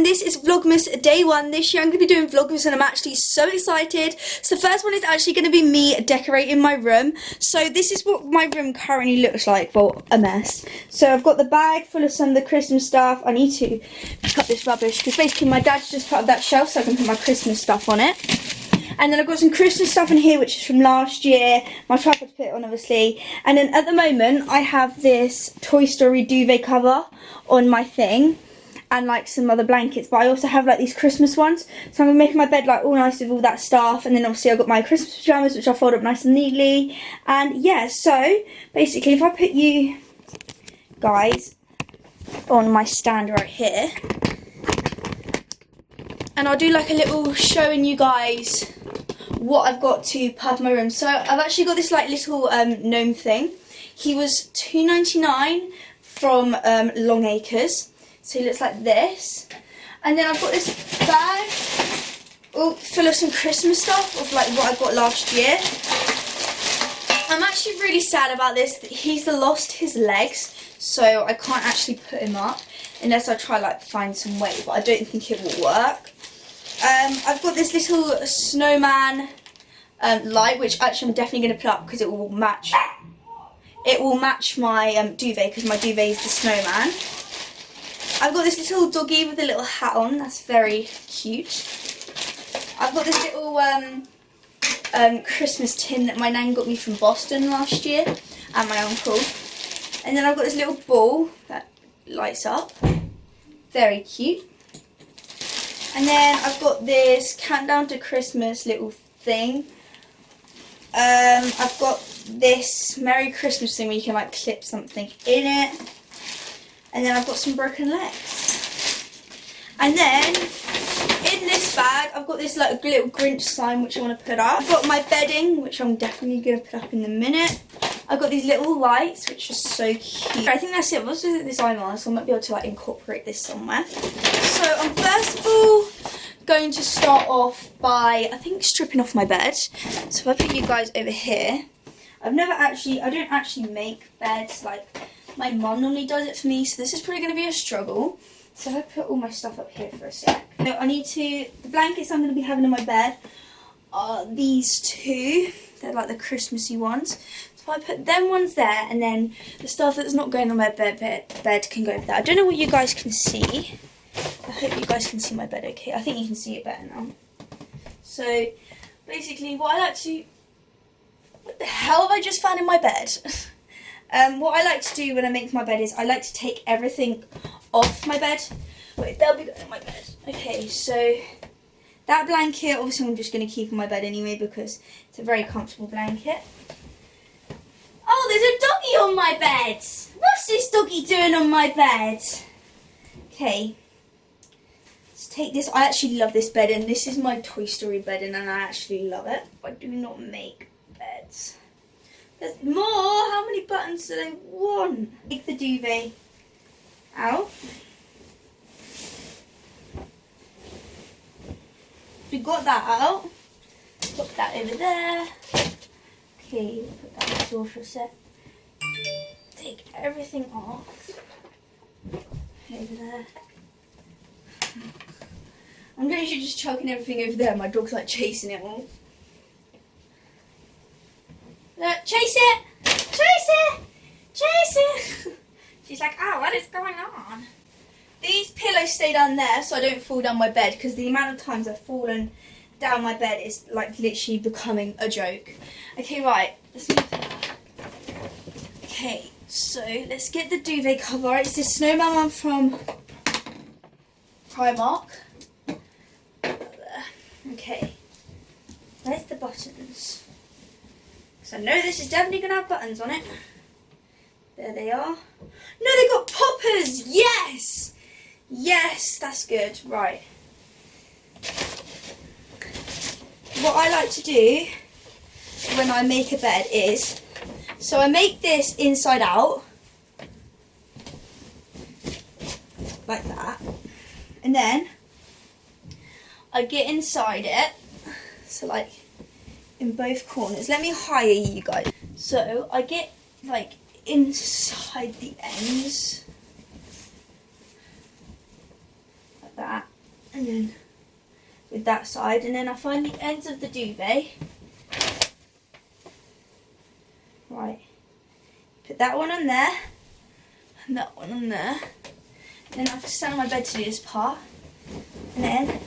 this is Vlogmas day 1. This year I'm going to be doing Vlogmas and I'm actually so excited. So the first one is actually going to be me decorating my room. So this is what my room currently looks like. Well, a mess. So I've got the bag full of some of the Christmas stuff. I need to pick up this rubbish because basically my dad's just put up that shelf so I can put my Christmas stuff on it. And then I've got some Christmas stuff in here, which is from last year. My tripod to put it on, obviously. And then at the moment, I have this Toy Story duvet cover on my thing. And like some other blankets. But I also have like these Christmas ones. So I'm going to make my bed like all nice with all that stuff. And then obviously I've got my Christmas pyjamas, which I'll fold up nice and neatly. And yeah, so basically if I put you guys on my stand right here. And I'll do like a little showing you guys what I've got to put up in my room. So I've actually got this like little gnome thing. He was $2.99 from Long Acres. So he looks like this. And then I've got this bag full of some Christmas stuff of like what I got last year. I'm actually really sad about this. He's lost his legs, so I can't actually put him up unless I try like find some way, but I don't think it will work. I've got this little snowman light, which actually I'm definitely going to put up because it will match. It will match my duvet because my duvet is the snowman. I've got this little doggy with a little hat on. That's very cute. I've got this little Christmas tin that my nan got me from Boston last year, and my uncle. And then I've got this little ball that lights up. Very cute. And then I've got this countdown to Christmas little thing. I've got this Merry Christmas thing where you can like clip something in it. And then I've got some broken legs. And then in this bag I've got this like little Grinch sign which I want to put up. I've got my bedding, which I'm definitely going to put up in a minute. I've got these little lights which are so cute. I think that's it. I've also got this eye mask, so I might be able to like incorporate this somewhere. So I'm first of all going to start off by I think stripping off my bed. So if I put you guys over here, I don't actually make beds. Like my mum normally does it for me, so this is probably going to be a struggle. So if I put all my stuff up here for a sec. So the blankets I'm going to be having in my bed are these two. They're like the Christmassy ones. So I put them ones there, and then the stuff that's not going on my bed can go over there. I don't know what you guys can see. I hope you guys can see my bed okay. I think you can see it better now. So basically what the hell have I just found in my bed? What I like to do when I make my bed is I like to take everything off my bed. Wait, they'll be going in my bed. Okay, so that blanket, obviously I'm just going to keep in my bed anyway because it's a very comfortable blanket. Oh, there's a doggy on my bed. What's this doggy doing on my bed? Okay, let's take this. I actually love this bed, and this is my Toy Story bedding, and I actually love it. I do not make beds. There's more. How many buttons do they want? Take the duvet out. We got that out. Put that over there. Okay, put that on the floor for a sec. Take everything off. Over there. I'm literally just chucking everything over there. My dog's like chasing it all. Look, chase it! Chase it! Chase it! She's like, oh, what is going on? These pillows stay down there so I don't fall down my bed, because the amount of times I've fallen down my bed is like literally becoming a joke. Okay, right. Let's move that. Okay, so let's get the duvet cover. It's this snowman one from Primark. Okay. Where's the buttons? So I know this is definitely going to have buttons on it. There they are. No, they got poppers! Yes! Yes, that's good. Right. What I like to do when I make a bed is, so I make this inside out. Like that. And then I get inside it. So like in both corners. Let me hire you guys. So I get like inside the ends like that, And then with that side, and then I find the ends of the duvet. Right, put that one on there, and that one on there. And then I have to stand on my bed to do this part, and then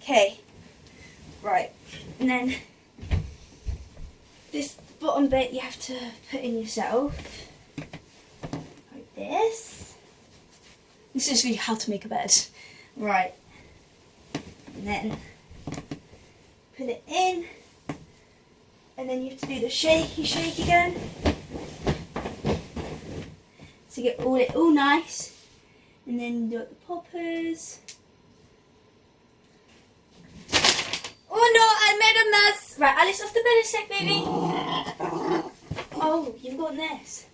okay, right, and then this bottom bit you have to put in yourself, like this. This is really how to make a bed. Right, and then put it in, and then you have to do the shaky shake again to get it all nice, and then do the poppers. Oh no, I made a mess! Right, Alice, off the bed a sec, baby. Oh, you've got this.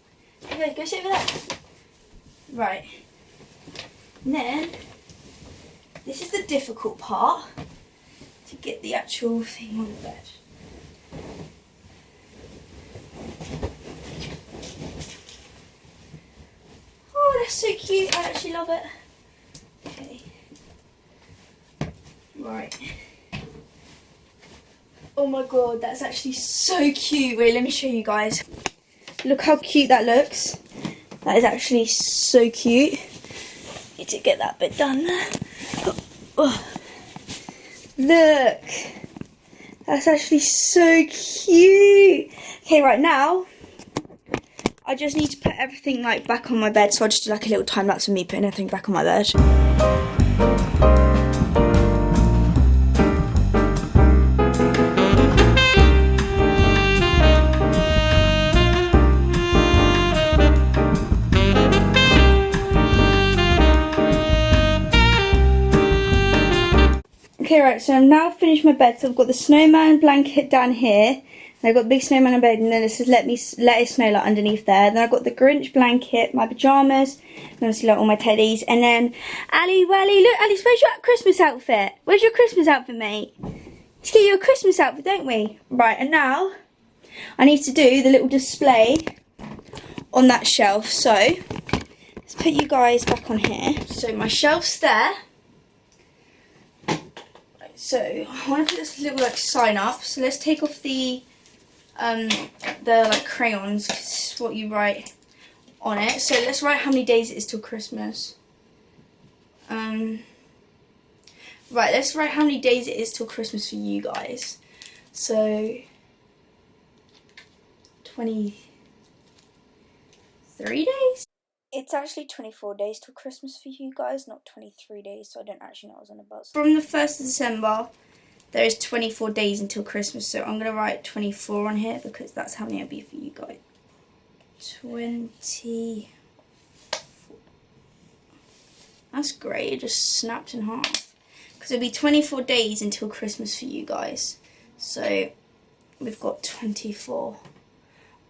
Okay, go sit over there. Right, and then this is the difficult part, to get the actual thing on the bed. Oh, that's so cute. I actually love it. Okay. Right. Oh my god, that's actually so cute. Wait, let me show you guys. Look how cute that looks. That is actually so cute. Need to get that bit done there. Oh. Look, that's actually so cute. Okay, right now, I just need to put everything like back on my bed. So I'll just do like a little time lapse of me putting everything back on my bed. Okay, right, so I've now finished my bed. So I've got the snowman blanket down here, and I've got the big snowman in bed, and then it says let it snow like underneath there. Then I've got the Grinch blanket, my pyjamas, and obviously like all my teddies. And then Ali, Wally, look, Alice, where's your Christmas outfit? Where's your Christmas outfit, mate? Let's get you a Christmas outfit, don't we? Right, and now I need to do the little display on that shelf. So let's put you guys back on here. So my shelf's there. So I want to put this little like sign up. So let's take off the like crayons, 'cause this is what you write on it. So let's write how many days it is till Christmas. Right, let's write how many days it is till Christmas for you guys. So 23 days? It's actually 24 days till Christmas for you guys, not 23 days, so I don't actually know what I was on about. From the 1st of December, there is 24 days until Christmas, so I'm going to write 24 on here because that's how many it'll be for you guys. 20. That's great, it just snapped in half. Because it'll be 24 days until Christmas for you guys. So, we've got 24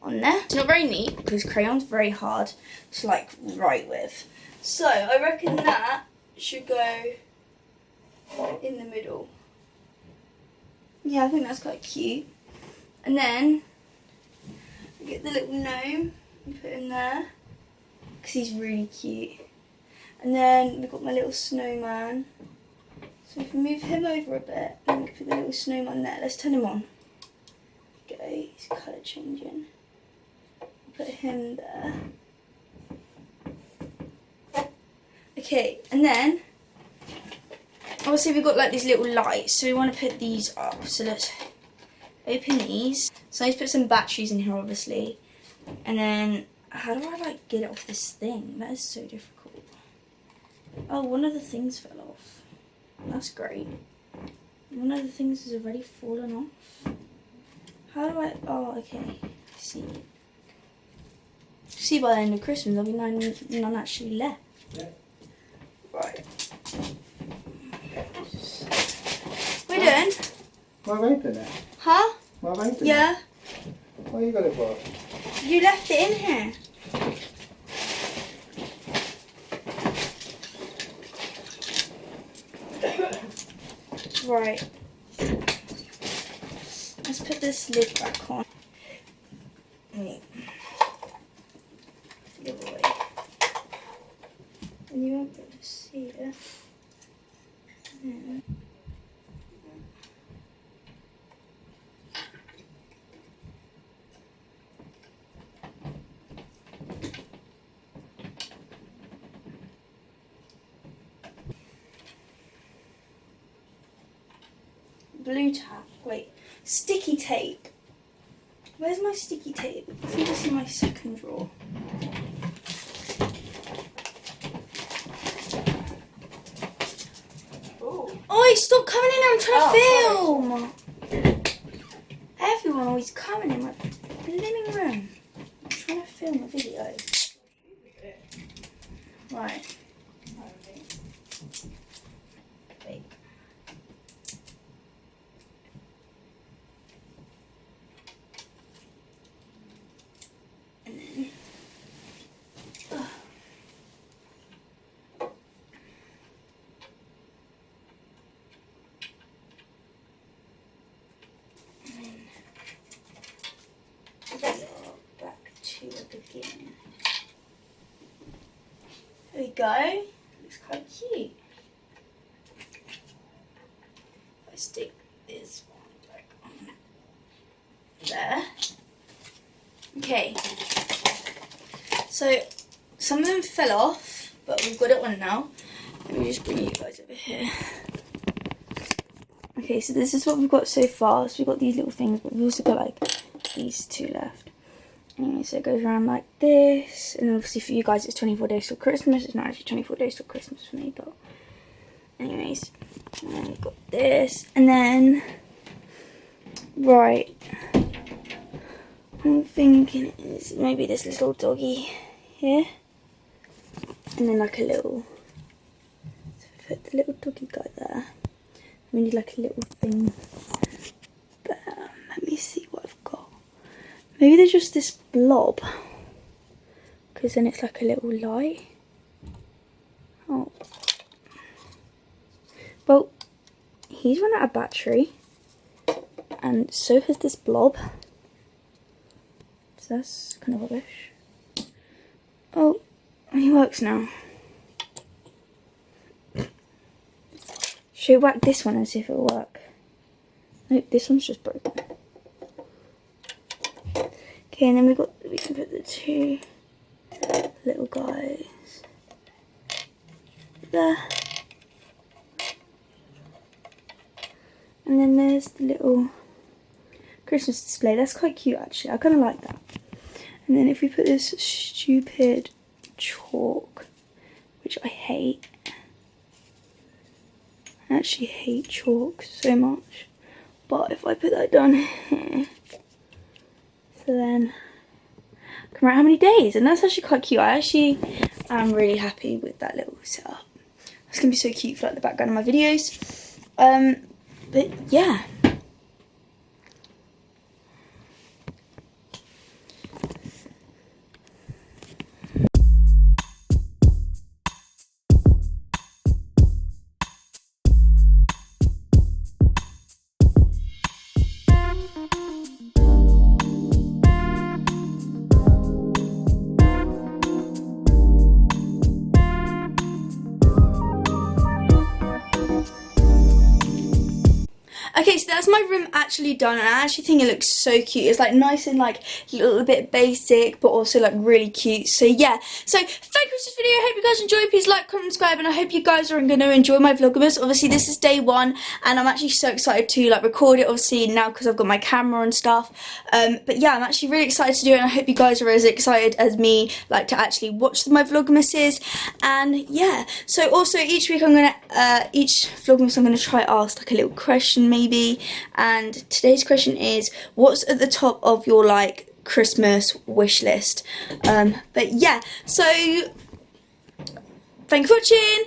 on there. It's not very neat because crayon's very hard to like write with. So I reckon that should go in the middle. Yeah, I think that's quite cute. And then we get the little gnome and put him there because he's really cute. And then we've got my little snowman. So if we move him over a bit, then we can put the little snowman there. Let's turn him on. Okay, he's colour changing. Put him there. Okay, and then obviously we've got like these little lights, so we want to put these up. So let's open these. So I need to put some batteries in here, obviously. And then how do I like get it off this thing? That is so difficult. Oh, one of the things fell off. That's great. One of the things has already fallen off. How do I? Oh, okay. See. See, by the end of Christmas, there'll be none actually left. Yeah. Right. We're done. Why have I opened it? Huh? Why have I opened it? Yeah. Why you got it for? You left it in here. Right. Let's put this lid back on. Wait. and you won't be able to see it. Yeah. Blue tape. Wait, sticky tape. Where's my sticky tape? I think it's in my second drawer. Oi, stop coming in! I'm trying to film. Everyone always coming in my living room. I'm trying to film a video. Right. Wait. And then. Back to the beginning. There we go. Looks quite cute. If I stick this one back on there. Okay. So some of them fell off, but we've got it on now. Let me just bring you guys over here. Okay, so this is what we've got so far. So we've got these little things, but we've also got like these two left. Anyway, so it goes around like this, and obviously for you guys it's 24 days till Christmas. It's not actually 24 days till Christmas for me, but anyways. And then we've got this, and then right, I'm thinking is maybe this little doggy here, and then like a little, so put the little doggy guy there. We need like a little thing. Let me see what I've got. Maybe there's just this blob, because then it's like a little light. Oh. Well, he's run out of battery, and so has this blob. So that's kind of rubbish. Oh, he works now. Should we whack this one and see if it'll work? Nope, this one's just broken. Okay, and then we can put the two little guys there. And then there's the little Christmas display. That's quite cute actually. I kind of like that. And then if we put this stupid chalk, which I hate. I actually hate chalk so much. But if I put that down here, so then I can write how many days, and that's actually quite cute. I actually am really happy with that little setup. It's gonna be so cute for like the background of my videos. But yeah. Okay, so that's my room actually done, and I actually think it looks so cute. It's like nice and like a little bit basic, but also like really cute. So yeah, so thank you for this video. I hope you guys enjoyed. Please like, comment, subscribe, and I hope you guys are going to enjoy my Vlogmas. Obviously this is day one, and I'm actually so excited to like record it obviously now because I've got my camera and stuff. But yeah, I'm actually really excited to do it, and I hope you guys are as excited as me like to actually watch my Vlogmases. And yeah, so also each week each Vlogmas I'm gonna try ask like a little question maybe. And today's question is, what's at the top of your like Christmas wish list? But yeah, so thank you for watching.